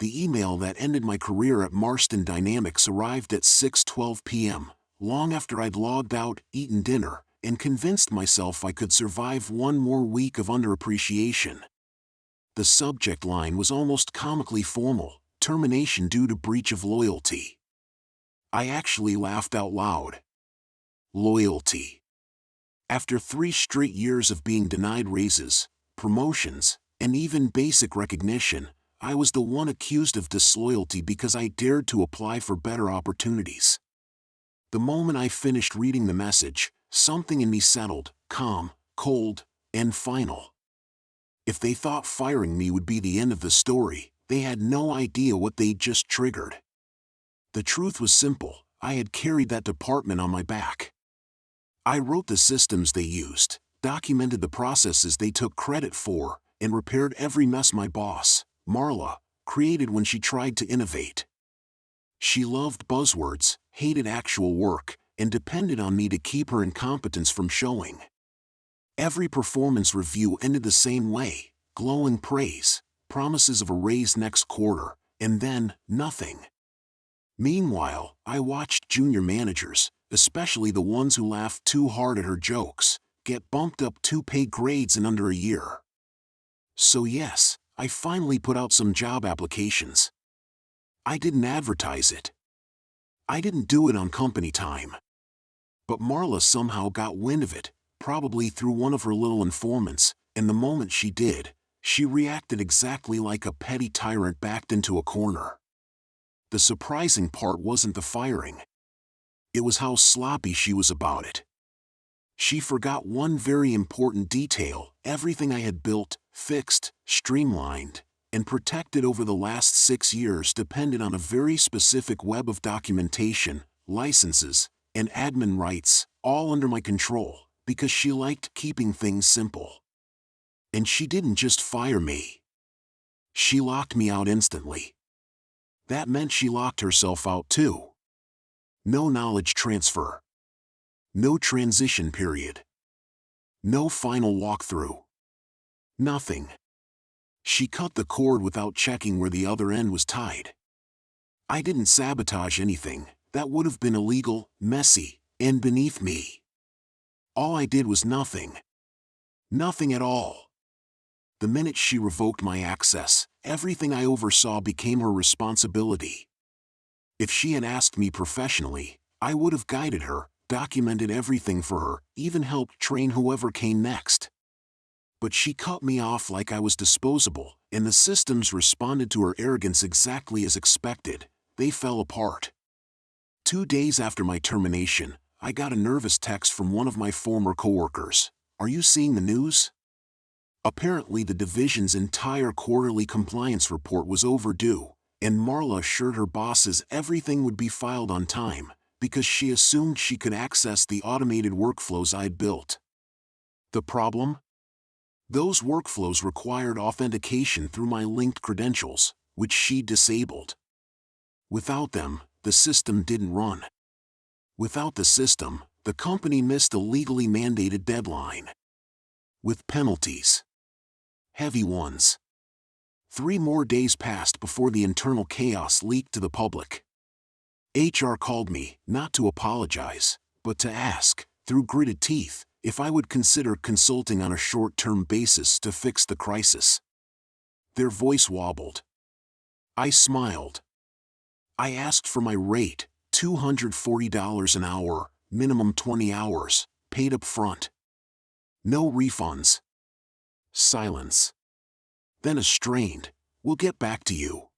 The email that ended my career at Marston Dynamics arrived at 6:12 p.m., long after I'd logged out, eaten dinner, and convinced myself I could survive one more week of underappreciation. The subject line was almost comically formal: termination due to breach of loyalty. I actually laughed out loud. Loyalty. After 3 straight years of being denied raises, promotions, and even basic recognition, I was the one accused of disloyalty because I dared to apply for better opportunities. The moment I finished reading the message, something in me settled, calm, cold, and final. If they thought firing me would be the end of the story, they had no idea what they'd just triggered. The truth was simple: I had carried that department on my back. I wrote the systems they used, documented the processes they took credit for, and repaired every mess my boss, Marla, created when she tried to innovate. She loved buzzwords, hated actual work, and depended on me to keep her incompetence from showing. Every performance review ended the same way: glowing praise, promises of a raise next quarter, and then nothing. Meanwhile, I watched junior managers, especially the ones who laughed too hard at her jokes, get bumped up 2 pay grades in under a year. So yes, I finally put out some job applications. I didn't advertise it. I didn't do it on company time. But Marla somehow got wind of it, probably through one of her little informants, and the moment she did, she reacted exactly like a petty tyrant backed into a corner. The surprising part wasn't the firing. It was how sloppy she was about it. She forgot one very important detail: everything I had built, fixed, streamlined, and protected over the last 6 years depended on a very specific web of documentation, licenses, and admin rights, all under my control, because she liked keeping things simple. And she didn't just fire me. She locked me out instantly. That meant she locked herself out too. No knowledge transfer. No transition period. No final walkthrough. Nothing. She cut the cord without checking where the other end was tied. I didn't sabotage anything. That would have been illegal, messy, and beneath me. All I did was nothing. Nothing at all. The minute she revoked my access, everything I oversaw became her responsibility. If she had asked me professionally, I would have guided her, documented everything for her, even helped train whoever came next. But she cut me off like I was disposable, and the systems responded to her arrogance exactly as expected. They fell apart. 2 days after my termination, I got a nervous text from one of my former coworkers. "Are you seeing the news?" Apparently the division's entire quarterly compliance report was overdue, and Marla assured her bosses everything would be filed on time, because she assumed she could access the automated workflows I'd built. The problem? Those workflows required authentication through my linked credentials, which she disabled. Without them, the system didn't run. Without the system, the company missed a legally mandated deadline. With penalties. Heavy ones. 3 more days passed before the internal chaos leaked to the public. HR called me, not to apologize, but to ask, through gritted teeth, if I would consider consulting on a short-term basis to fix the crisis. Their voice wobbled. I smiled. I asked for my rate, $240 an hour, minimum 20 hours, paid up front. No refunds. Silence. Then a strained, "We'll get back to you."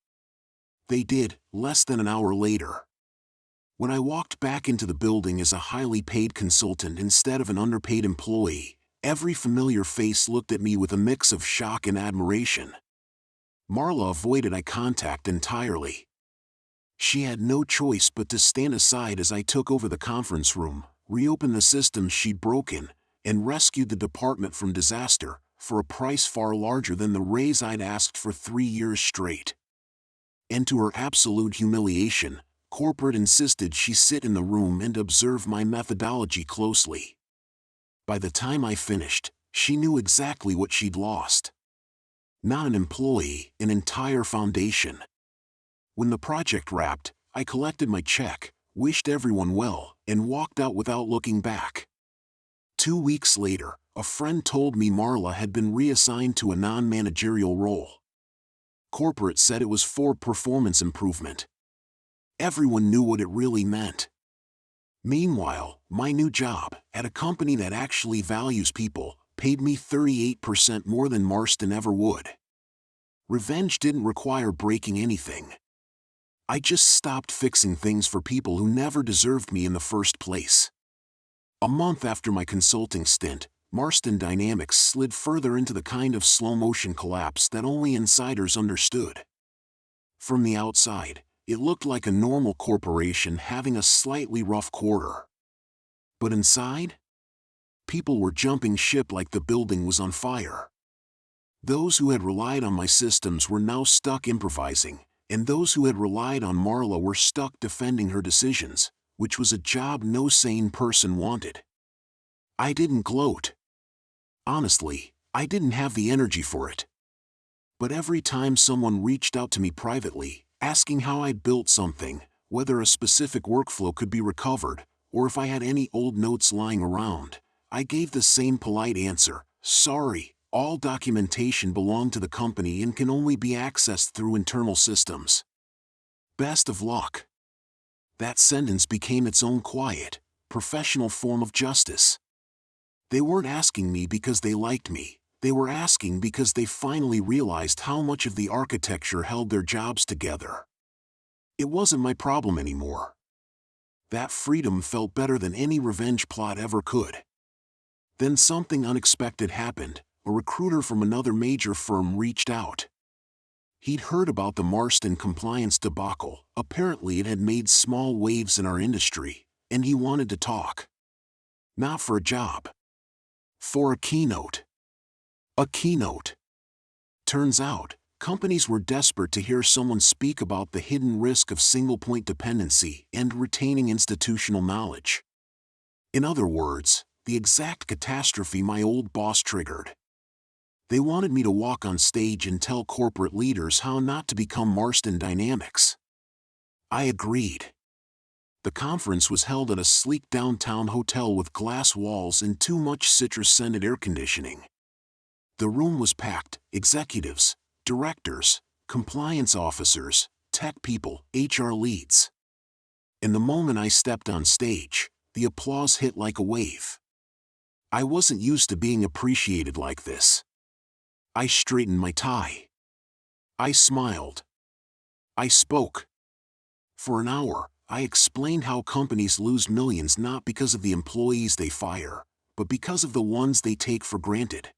They did, less than an hour later. When I walked back into the building as a highly paid consultant instead of an underpaid employee, every familiar face looked at me with a mix of shock and admiration. Marla avoided eye contact entirely. She had no choice but to stand aside as I took over the conference room, reopened the systems she'd broken, and rescued the department from disaster, for a price far larger than the raise I'd asked for 3 years straight. And to her absolute humiliation, corporate insisted she sit in the room and observe my methodology closely. By the time I finished, she knew exactly what she'd lost. Not an employee, an entire foundation. When the project wrapped, I collected my check, wished everyone well, and walked out without looking back. 2 weeks later, a friend told me Marla had been reassigned to a non-managerial role. Corporate said it was for performance improvement. Everyone knew what it really meant. Meanwhile, my new job, at a company that actually values people, paid me 38% more than Marston ever would. Revenge didn't require breaking anything. I just stopped fixing things for people who never deserved me in the first place. A month after my consulting stint, Marston Dynamics slid further into the kind of slow-motion collapse that only insiders understood. From the outside, it looked like a normal corporation having a slightly rough quarter. But inside, people were jumping ship like the building was on fire. Those who had relied on my systems were now stuck improvising, and those who had relied on Marla were stuck defending her decisions, which was a job no sane person wanted. I didn't gloat. Honestly, I didn't have the energy for it. But every time someone reached out to me privately, asking how I'd built something, whether a specific workflow could be recovered, or if I had any old notes lying around, I gave the same polite answer: sorry, all documentation belonged to the company and can only be accessed through internal systems. Best of luck. That sentence became its own quiet, professional form of justice. They weren't asking me because they liked me, they were asking because they finally realized how much of the architecture held their jobs together. It wasn't my problem anymore. That freedom felt better than any revenge plot ever could. Then something unexpected happened. A recruiter from another major firm reached out. He'd heard about the Marston compliance debacle. Apparently it had made small waves in our industry, and he wanted to talk. Not for a job. For a keynote. A keynote. Turns out, companies were desperate to hear someone speak about the hidden risk of single-point dependency and retaining institutional knowledge. In other words, the exact catastrophe my old boss triggered. They wanted me to walk on stage and tell corporate leaders how not to become Marston Dynamics. I agreed. The conference was held at a sleek downtown hotel with glass walls and too much citrus-scented air conditioning. The room was packed: executives, directors, compliance officers, tech people, HR leads. And the moment I stepped on stage, the applause hit like a wave. I wasn't used to being appreciated like this. I straightened my tie. I smiled. I spoke. For an hour, I explained how companies lose millions not because of the employees they fire, but because of the ones they take for granted.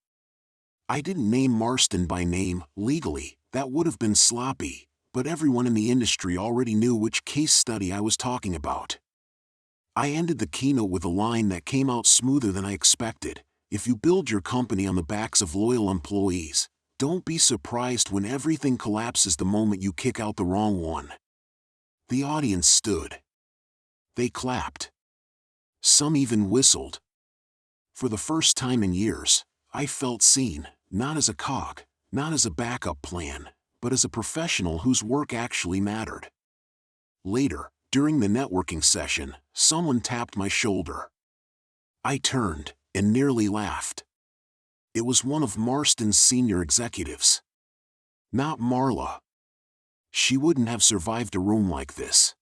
I didn't name Marston by name. Legally, that would have been sloppy, but everyone in the industry already knew which case study I was talking about. I ended the keynote with a line that came out smoother than I expected: if you build your company on the backs of loyal employees, don't be surprised when everything collapses the moment you kick out the wrong one. The audience stood. They clapped. Some even whistled. For the first time in years, I felt seen, not as a cog, not as a backup plan, but as a professional whose work actually mattered. Later, during the networking session, someone tapped my shoulder. I turned and nearly laughed. It was one of Marston's senior executives. Not Marla. She wouldn't have survived a room like this.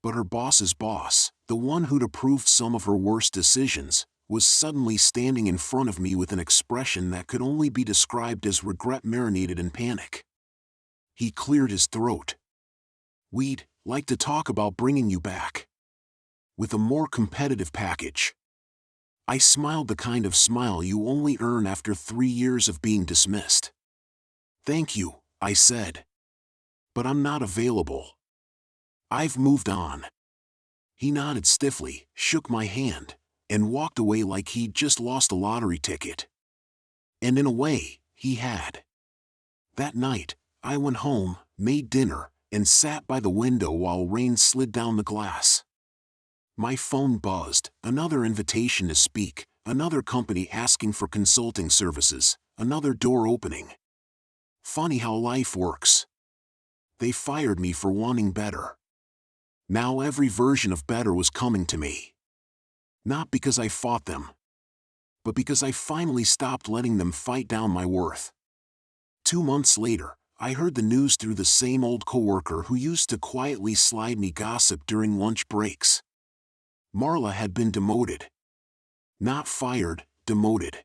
But her boss's boss, the one who'd approved some of her worst decisions, was suddenly standing in front of me with an expression that could only be described as regret marinated in panic. He cleared his throat. "We'd like to talk about bringing you back. With a more competitive package." I smiled the kind of smile you only earn after 3 years of being dismissed. "Thank you," I said. "But I'm not available. I've moved on." He nodded stiffly, shook my hand, and walked away like he'd just lost a lottery ticket. And in a way, he had. That night, I went home, made dinner, and sat by the window while rain slid down the glass. My phone buzzed: another invitation to speak, another company asking for consulting services, another door opening. Funny how life works. They fired me for wanting better. Now every version of better was coming to me. Not because I fought them, but because I finally stopped letting them fight down my worth. 2 months later, I heard the news through the same old coworker who used to quietly slide me gossip during lunch breaks. Marla had been demoted. Not fired, demoted.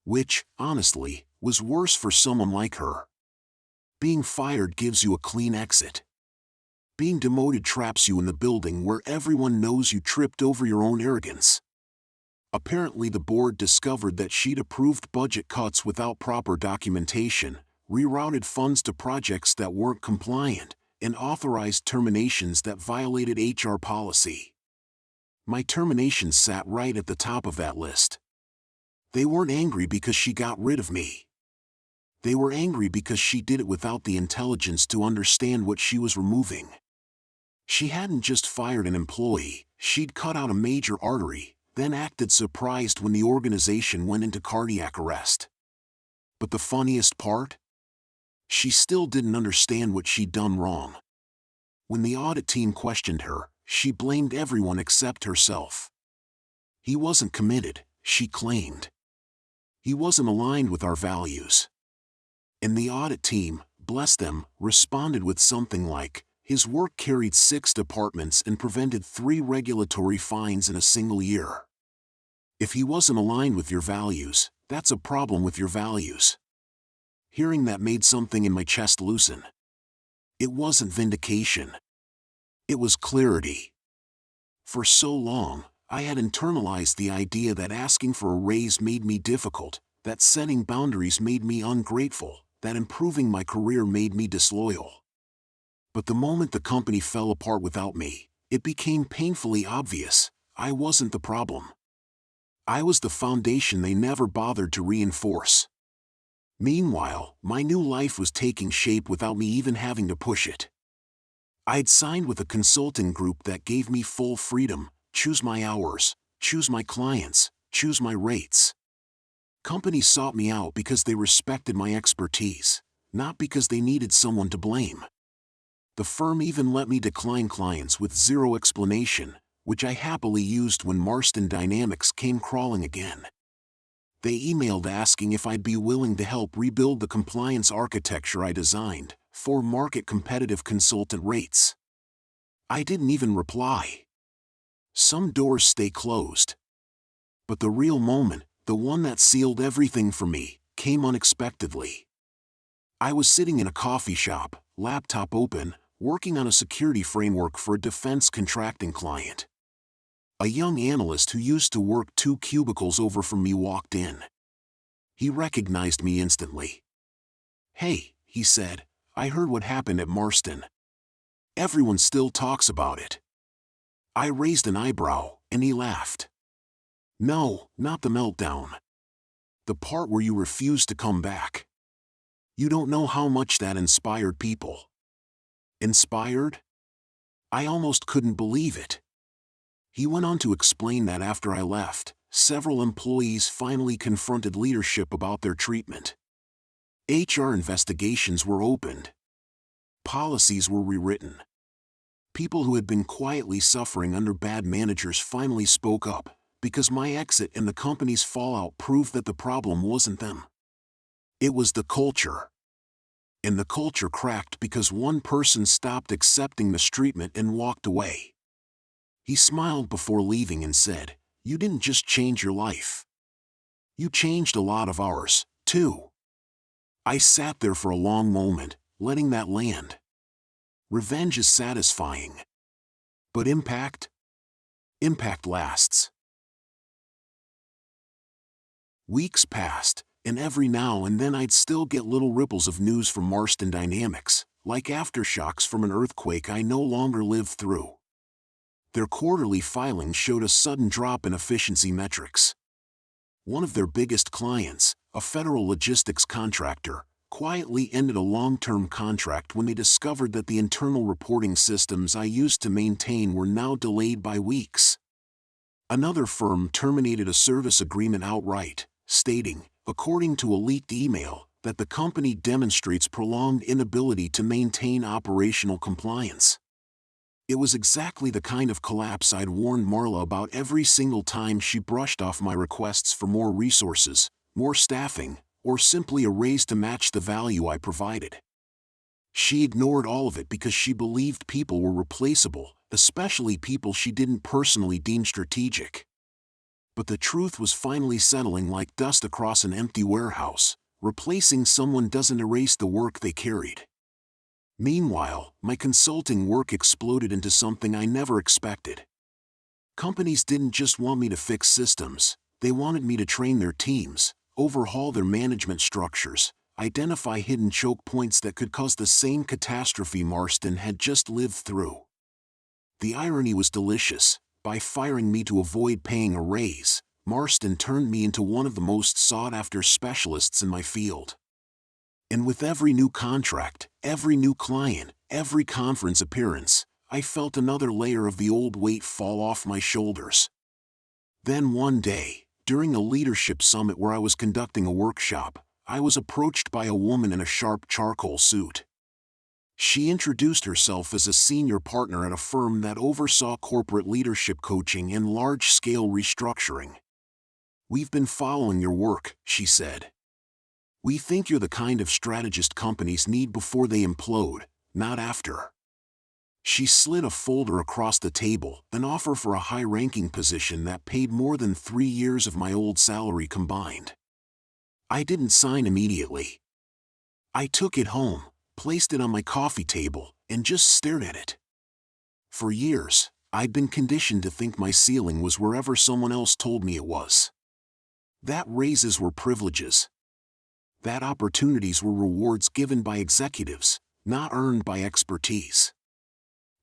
Which, honestly, was worse for someone like her. Being fired gives you a clean exit. Being demoted traps you in the building where everyone knows you tripped over your own arrogance. Apparently the board discovered that she'd approved budget cuts without proper documentation, rerouted funds to projects that weren't compliant, and authorized terminations that violated HR policy. My terminations sat right at the top of that list. They weren't angry because she got rid of me. They were angry because she did it without the intelligence to understand what she was removing. She hadn't just fired an employee, she'd cut out a major artery, then acted surprised when the organization went into cardiac arrest. But the funniest part? She still didn't understand what she'd done wrong. When the audit team questioned her, she blamed everyone except herself. He wasn't committed, she claimed. He wasn't aligned with our values. And the audit team, bless them, responded with something like, his work carried 6 departments and prevented 3 regulatory fines in a single year. If he wasn't aligned with your values, that's a problem with your values. Hearing that made something in my chest loosen. It wasn't vindication. It was clarity. For so long, I had internalized the idea that asking for a raise made me difficult, that setting boundaries made me ungrateful, that improving my career made me disloyal. But the moment the company fell apart without me, it became painfully obvious, I wasn't the problem. I was the foundation they never bothered to reinforce. Meanwhile, my new life was taking shape without me even having to push it. I'd signed with a consulting group that gave me full freedom, choose my hours, choose my clients, choose my rates. Companies sought me out because they respected my expertise, not because they needed someone to blame. The firm even let me decline clients with zero explanation, which I happily used when Marston Dynamics came crawling again. They emailed asking if I'd be willing to help rebuild the compliance architecture I designed, for market-competitive consultant rates. I didn't even reply. Some doors stay closed. But the real moment, the one that sealed everything for me, came unexpectedly. I was sitting in a coffee shop, laptop open, working on a security framework for a defense contracting client. A young analyst who used to work 2 cubicles over from me walked in. He recognized me instantly. "Hey," he said, "I heard what happened at Marston. Everyone still talks about it." I raised an eyebrow, and he laughed. "No, not the meltdown. The part where you refused to come back. You don't know how much that inspired people." Inspired? I almost couldn't believe it. He went on to explain that after I left, several employees finally confronted leadership about their treatment. HR investigations were opened. Policies were rewritten. People who had been quietly suffering under bad managers finally spoke up, because my exit and the company's fallout proved that the problem wasn't them. It was the culture. And the culture cracked because one person stopped accepting mistreatment and walked away. He smiled before leaving and said, "You didn't just change your life. You changed a lot of ours, too." I sat there for a long moment, letting that land. Revenge is satisfying. But impact? Impact lasts. Weeks passed, and every now and then I'd still get little ripples of news from Marston Dynamics, like aftershocks from an earthquake I no longer lived through. Their quarterly filings showed a sudden drop in efficiency metrics. One of their biggest clients, a federal logistics contractor, quietly ended a long-term contract when they discovered that the internal reporting systems I used to maintain were now delayed by weeks. Another firm terminated a service agreement outright, stating, according to a leaked email, that the company demonstrates prolonged inability to maintain operational compliance. It was exactly the kind of collapse I'd warned Marla about every single time she brushed off my requests for more resources, more staffing, or simply a raise to match the value I provided. She ignored all of it because she believed people were replaceable, especially people she didn't personally deem strategic. But the truth was finally settling like dust across an empty warehouse. Replacing someone doesn't erase the work they carried. Meanwhile, my consulting work exploded into something I never expected. Companies didn't just want me to fix systems, they wanted me to train their teams, overhaul their management structures, identify hidden choke points that could cause the same catastrophe Marston had just lived through. The irony was delicious. By firing me to avoid paying a raise, Marston turned me into one of the most sought-after specialists in my field. And with every new contract, every new client, every conference appearance, I felt another layer of the old weight fall off my shoulders. Then one day, during a leadership summit where I was conducting a workshop, I was approached by a woman in a sharp charcoal suit. She introduced herself as a senior partner at a firm that oversaw corporate leadership coaching and large-scale restructuring. "We've been following your work," she said. "We think you're the kind of strategist companies need before they implode, not after." She slid a folder across the table, an offer for a high-ranking position that paid more than 3 years of my old salary combined. I didn't sign immediately. I took it home, placed it on my coffee table, and just stared at it. For years, I'd been conditioned to think my ceiling was wherever someone else told me it was. That raises were privileges. That opportunities were rewards given by executives, not earned by expertise.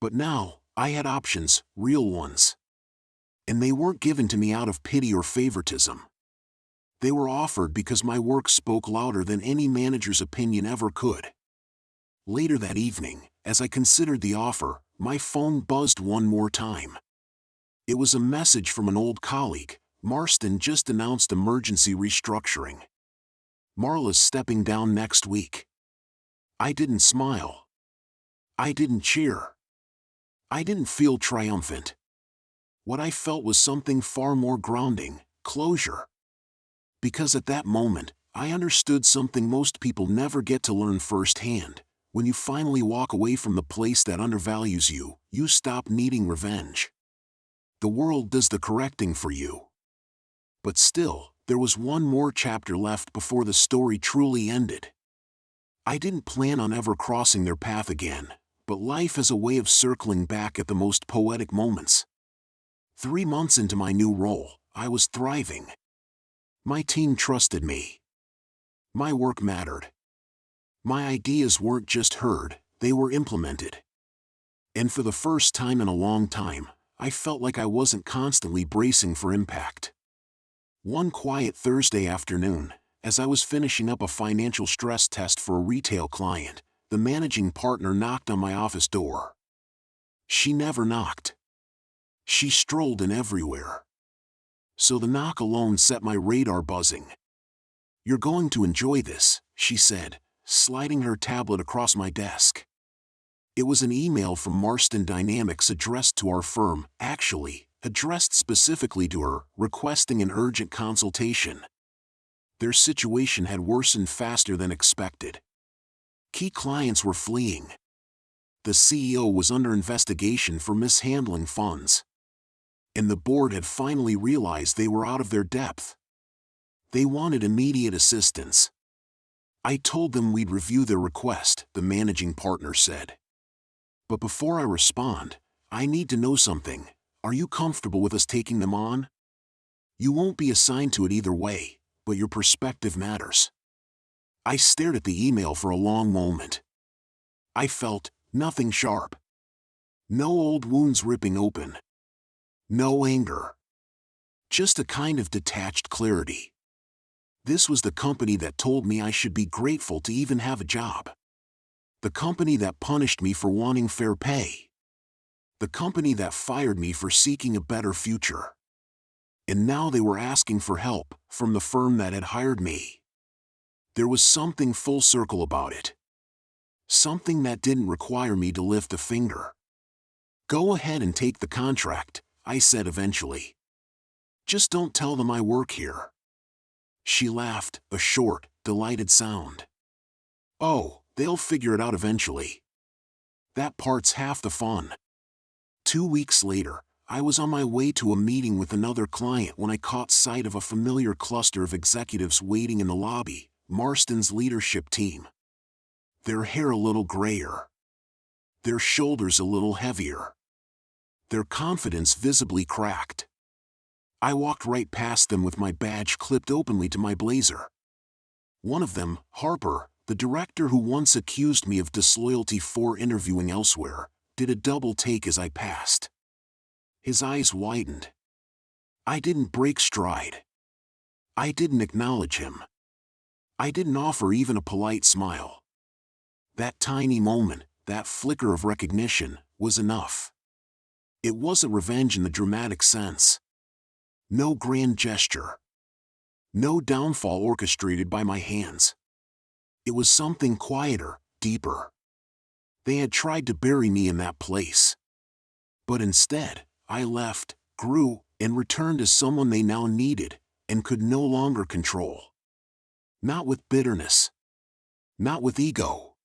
But now, I had options, real ones. And they weren't given to me out of pity or favoritism. They were offered because my work spoke louder than any manager's opinion ever could. Later that evening, as I considered the offer, my phone buzzed one more time. It was a message from an old colleague. "Marston just announced emergency restructuring. Marla's stepping down next week." I didn't smile. I didn't cheer. I didn't feel triumphant. What I felt was something far more grounding: closure. Because at that moment, I understood something most people never get to learn firsthand. When you finally walk away from the place that undervalues you, you stop needing revenge. The world does the correcting for you. But still, there was one more chapter left before the story truly ended. I didn't plan on ever crossing their path again, but life has a way of circling back at the most poetic moments. 3 months into my new role, I was thriving. My team trusted me. My work mattered. My ideas weren't just heard, they were implemented. And for the first time in a long time, I felt like I wasn't constantly bracing for impact. One quiet Thursday afternoon, as I was finishing up a financial stress test for a retail client, the managing partner knocked on my office door. She never knocked. She strolled in everywhere. So the knock alone set my radar buzzing. "You're going to enjoy this," she said, sliding her tablet across my desk. It was an email from Marston Dynamics addressed to our firm, actually, addressed specifically to her, requesting an urgent consultation. Their situation had worsened faster than expected. Key clients were fleeing. The CEO was under investigation for mishandling funds. And the board had finally realized they were out of their depth. They wanted immediate assistance. "I told them we'd review their request," the managing partner said. "But before I respond, I need to know something. Are you comfortable with us taking them on? You won't be assigned to it either way, but your perspective matters." I stared at the email for a long moment. I felt nothing sharp. No old wounds ripping open. No anger. Just a kind of detached clarity. This was the company that told me I should be grateful to even have a job. The company that punished me for wanting fair pay. The company that fired me for seeking a better future. And now they were asking for help from the firm that had hired me. There was something full circle about it. Something that didn't require me to lift a finger. "Go ahead and take the contract," I said eventually. "Just don't tell them I work here." She laughed, a short, delighted sound. "Oh, they'll figure it out eventually. That part's half the fun." 2 weeks later, I was on my way to a meeting with another client when I caught sight of a familiar cluster of executives waiting in the lobby, Marston's leadership team. Their hair a little grayer. Their shoulders a little heavier. Their confidence visibly cracked. I walked right past them with my badge clipped openly to my blazer. One of them, Harper, the director who once accused me of disloyalty for interviewing elsewhere, did a double take as I passed. His eyes widened. I didn't break stride. I didn't acknowledge him. I didn't offer even a polite smile. That tiny moment, that flicker of recognition, was enough. It wasn't revenge in the dramatic sense. No grand gesture. No downfall orchestrated by my hands. It was something quieter, deeper. They had tried to bury me in that place. But instead, I left, grew, and returned as someone they now needed, and could no longer control. Not with bitterness. Not with ego.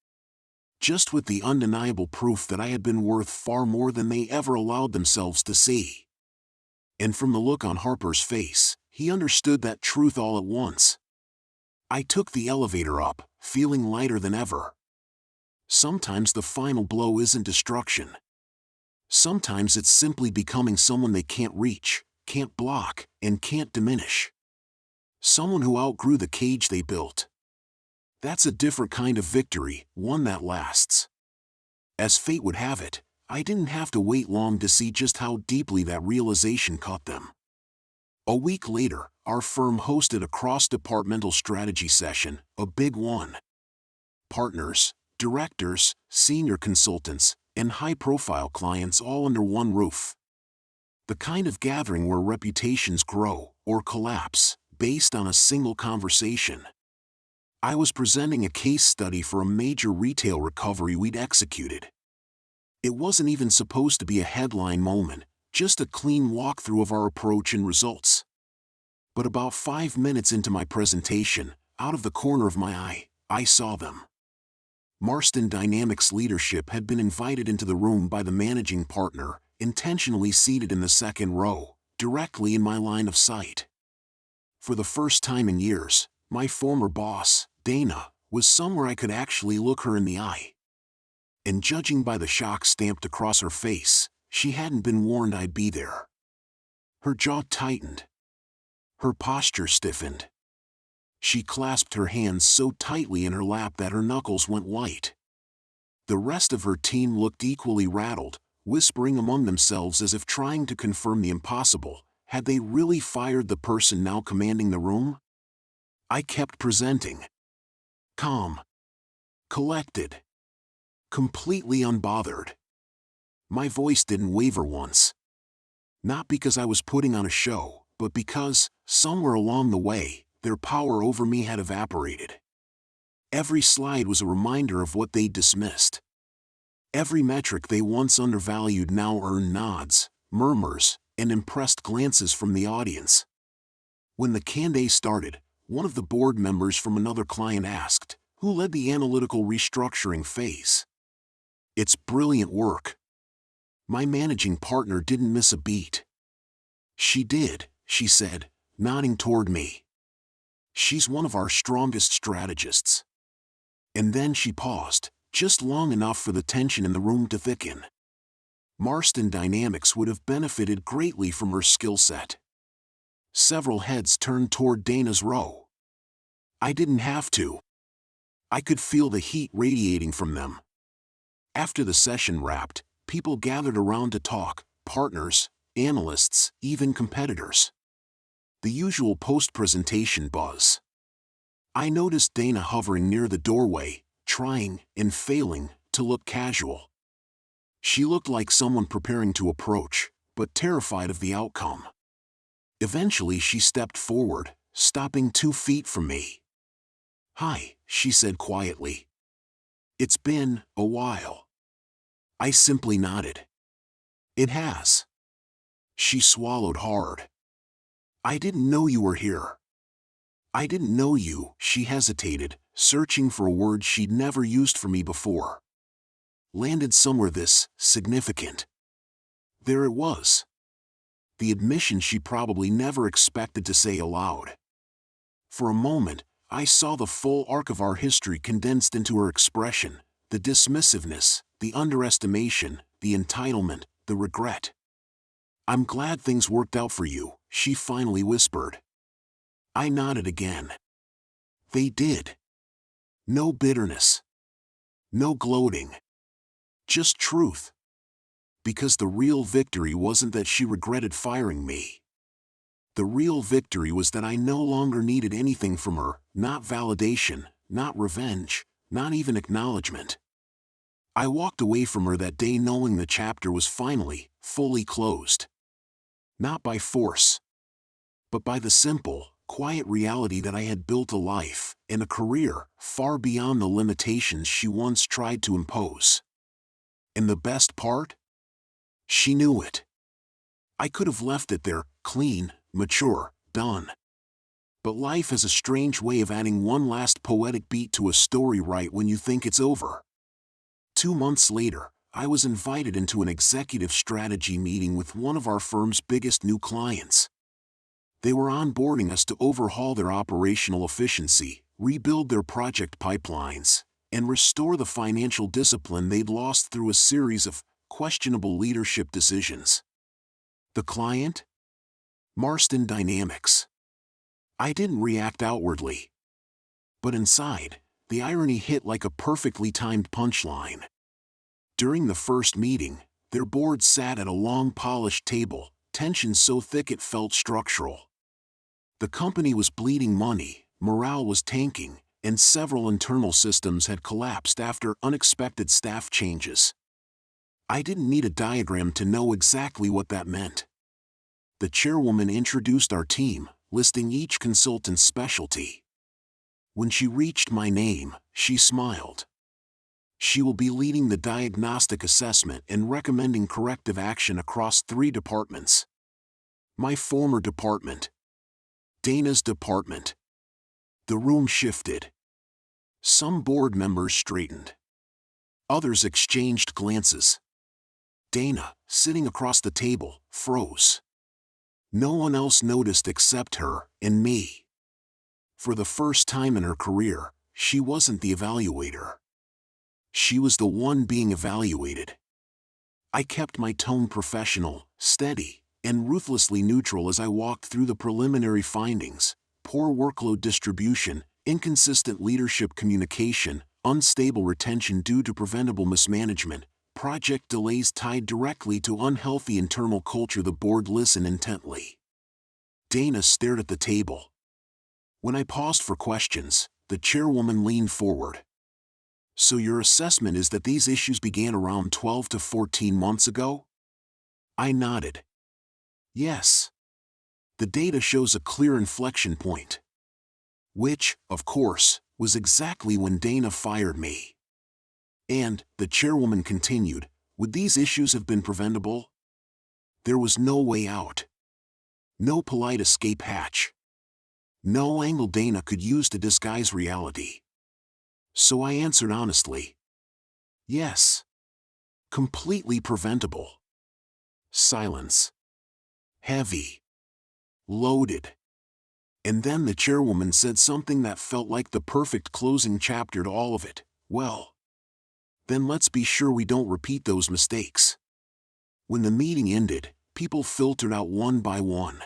Just with the undeniable proof that I had been worth far more than they ever allowed themselves to see. And from the look on Harper's face, he understood that truth all at once. I took the elevator up, feeling lighter than ever. Sometimes the final blow isn't destruction. Sometimes it's simply becoming someone they can't reach, can't block, and can't diminish. Someone who outgrew the cage they built. That's a different kind of victory, one that lasts. As fate would have it, I didn't have to wait long to see just how deeply that realization caught them. A week later, our firm hosted a cross-departmental strategy session, a big one. Partners, directors, senior consultants, and high-profile clients all under one roof. The kind of gathering where reputations grow, or collapse, based on a single conversation. I was presenting a case study for a major retail recovery we'd executed. It wasn't even supposed to be a headline moment, just a clean walkthrough of our approach and results. But about 5 minutes into my presentation, out of the corner of my eye, I saw them. Marston Dynamics leadership had been invited into the room by the managing partner, intentionally seated in the second row, directly in my line of sight. For the first time in years, my former boss, Dana, was somewhere I could actually look her in the eye. And judging by the shock stamped across her face, she hadn't been warned I'd be there. Her jaw tightened. Her posture stiffened. She clasped her hands so tightly in her lap that her knuckles went white. The rest of her team looked equally rattled, whispering among themselves as if trying to confirm the impossible. Had they really fired the person now commanding the room? I kept presenting. Calm. Collected. Completely unbothered. My voice didn't waver once. Not because I was putting on a show, but because, somewhere along the way, their power over me had evaporated. Every slide was a reminder of what they'd dismissed. Every metric they once undervalued now earned nods, murmurs, and impressed glances from the audience. When the Q&A started, one of the board members from another client asked, "Who led the analytical restructuring phase?" "It's brilliant work." My managing partner didn't miss a beat. "She did," she said, nodding toward me. "She's one of our strongest strategists." And then she paused, just long enough for the tension in the room to thicken. Marston Dynamics would have benefited greatly from her skill set. Several heads turned toward Dana's row. I didn't have to. I could feel the heat radiating from them. After the session wrapped, people gathered around to talk, partners, analysts, even competitors. The usual post-presentation buzz. I noticed Dana hovering near the doorway, trying, and failing, to look casual. She looked like someone preparing to approach, but terrified of the outcome. Eventually she stepped forward, stopping 2 feet from me. "Hi," she said quietly. "It's been a while." I simply nodded. "It has." She swallowed hard. "I didn't know you were here." "I didn't know you," she hesitated, searching for a word she'd never used for me before. Landed somewhere this significant. There it was. The admission she probably never expected to say aloud. For a moment, I saw the full arc of our history condensed into her expression, the dismissiveness, the underestimation, the entitlement, the regret. "I'm glad things worked out for you," she finally whispered. I nodded again. They did. No bitterness. No gloating. Just truth. Because the real victory wasn't that she regretted firing me. The real victory was that I no longer needed anything from her, not validation, not revenge, not even acknowledgement. I walked away from her that day knowing the chapter was finally, fully closed. Not by force, but by the simple, quiet reality that I had built a life and a career far beyond the limitations she once tried to impose. And the best part? She knew it. I could have left it there, clean, mature, done. But life has a strange way of adding one last poetic beat to a story right when you think it's over. 2 months later, I was invited into an executive strategy meeting with one of our firm's biggest new clients. They were onboarding us to overhaul their operational efficiency, rebuild their project pipelines, and restore the financial discipline they'd lost through a series of questionable leadership decisions. The client? Marston Dynamics. I didn't react outwardly. But inside, the irony hit like a perfectly timed punchline. During the first meeting, their board sat at a long polished table, tension so thick it felt structural. The company was bleeding money, morale was tanking, and several internal systems had collapsed after unexpected staff changes. I didn't need a diagram to know exactly what that meant. The chairwoman introduced our team, listing each consultant's specialty. When she reached my name, she smiled. She will be leading the diagnostic assessment and recommending corrective action across 3 departments. My former department. Dana's department. The room shifted. Some board members straightened. Others exchanged glances. Dana, sitting across the table, froze. No one else noticed except her and me. For the first time in her career, she wasn't the evaluator. She was the one being evaluated. I kept my tone professional, steady, and ruthlessly neutral as I walked through the preliminary findings: poor workload distribution, inconsistent leadership communication, unstable retention due to preventable mismanagement, project delays tied directly to unhealthy internal culture. The board listened intently. Dana stared at the table. When I paused for questions, the chairwoman leaned forward. "So your assessment is that these issues began around 12 to 14 months ago?" I nodded. Yes. The data shows a clear inflection point. Which, of course, was exactly when Dana fired me. And, the chairwoman continued, would these issues have been preventable? There was no way out. No polite escape hatch. No angle Dana could use to disguise reality. So I answered honestly. Yes. Completely preventable. Silence. Heavy. Loaded. And then the chairwoman said something that felt like the perfect closing chapter to all of it. Well, then let's be sure we don't repeat those mistakes. When the meeting ended, people filtered out one by one.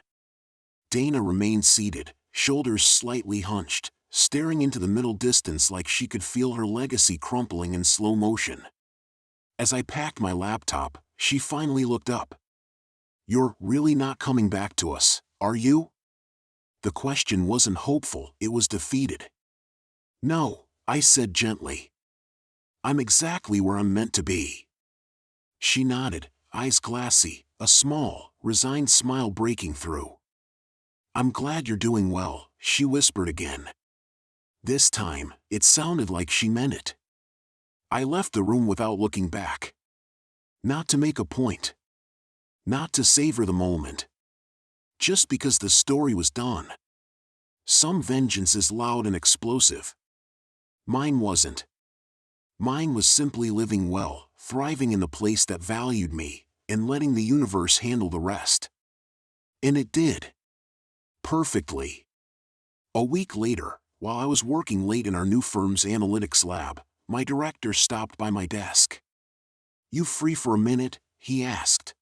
Dana remained seated, shoulders slightly hunched, staring into the middle distance like she could feel her legacy crumpling in slow motion. As I packed my laptop, she finally looked up. "You're really not coming back to us, are you?" The question wasn't hopeful, it was defeated. "No," I said gently. "I'm exactly where I'm meant to be." She nodded, eyes glassy, a small, resigned smile breaking through. "I'm glad you're doing well," she whispered again. This time, it sounded like she meant it. I left the room without looking back. Not to make a point. Not to savor the moment. Just because the story was done. Some vengeance is loud and explosive. Mine wasn't. Mine was simply living well, thriving in the place that valued me, and letting the universe handle the rest. And it did. Perfectly. A week later, while I was working late in our new firm's analytics lab, my director stopped by my desk. "You free for a minute?" he asked.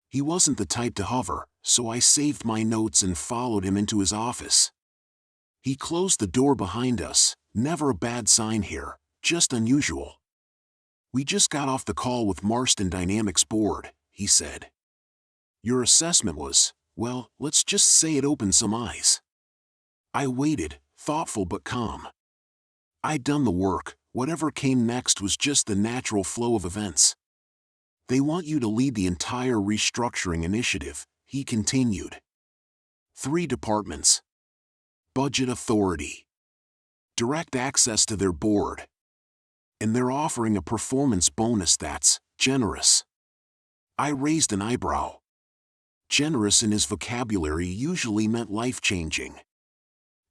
He wasn't the type to hover, so I saved my notes and followed him into his office. He closed the door behind us, never a bad sign here, just unusual. "We just got off the call with Marston Dynamics board," he said. "Your assessment was, well, let's just say it opened some eyes." I waited, thoughtful but calm. I'd done the work, whatever came next was just the natural flow of events. "They want you to lead the entire restructuring initiative," he continued. 3 departments. Budget authority. Direct access to their board. And they're offering a performance bonus that's generous. I raised an eyebrow. Generous in his vocabulary usually meant life-changing.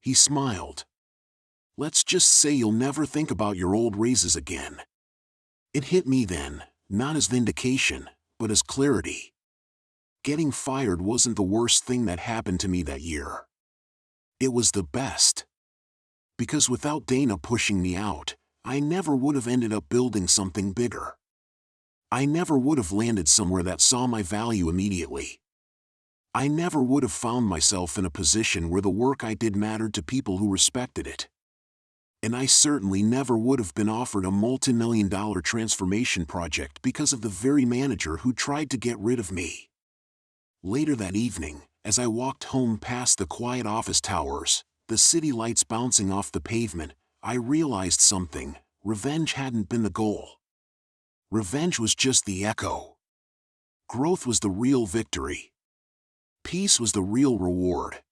He smiled. "Let's just say you'll never think about your old raises again." It hit me then, not as vindication, but as clarity. Getting fired wasn't the worst thing that happened to me that year. It was the best. Because without Dana pushing me out, I never would have ended up building something bigger. I never would have landed somewhere that saw my value immediately. I never would have found myself in a position where the work I did mattered to people who respected it. And I certainly never would have been offered a multi-million-dollar transformation project because of the very manager who tried to get rid of me. Later that evening, as I walked home past the quiet office towers, the city lights bouncing off the pavement, I realized something: revenge hadn't been the goal. Revenge was just the echo. Growth was the real victory. Peace was the real reward.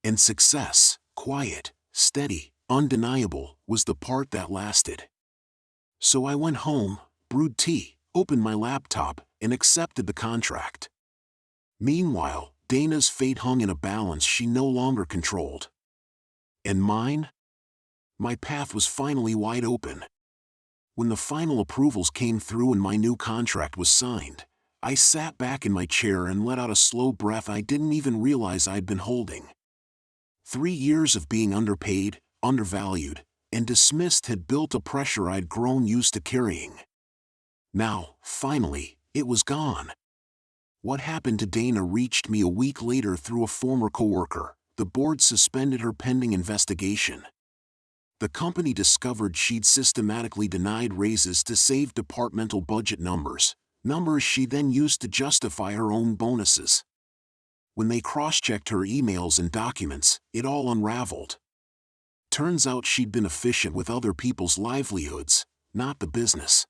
And success, quiet, steady, undeniable, was the part that lasted. So I went home, brewed tea, opened my laptop, and accepted the contract. Meanwhile, Dana's fate hung in a balance she no longer controlled. And mine? My path was finally wide open. When the final approvals came through and my new contract was signed, I sat back in my chair and let out a slow breath I didn't even realize I'd been holding. 3 years of being underpaid, undervalued, and dismissed had built a pressure I'd grown used to carrying. Now, finally, it was gone. What happened to Dana reached me a week later through a former coworker. The board suspended her pending investigation. The company discovered she'd systematically denied raises to save departmental budget numbers she then used to justify her own bonuses. When they cross-checked her emails and documents, it all unraveled. Turns out she'd been efficient with other people's livelihoods, not the business.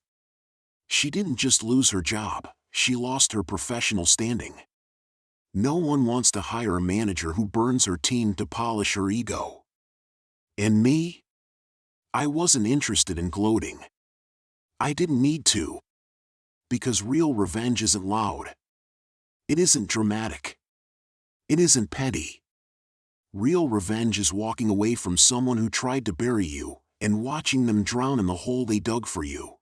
She didn't just lose her job, she lost her professional standing. No one wants to hire a manager who burns her team to polish her ego. And me? I wasn't interested in gloating. I didn't need to. Because real revenge isn't loud. It isn't dramatic. It isn't petty. Real revenge is walking away from someone who tried to bury you, and watching them drown in the hole they dug for you.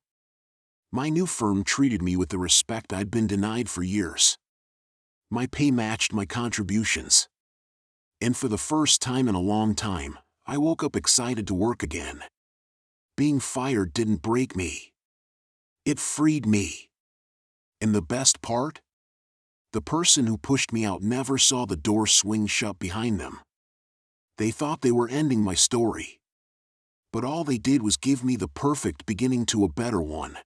My new firm treated me with the respect I'd been denied for years. My pay matched my contributions. And for the first time in a long time, I woke up excited to work again. Being fired didn't break me. It freed me. And the best part? The person who pushed me out never saw the door swing shut behind them. They thought they were ending my story. But all they did was give me the perfect beginning to a better one.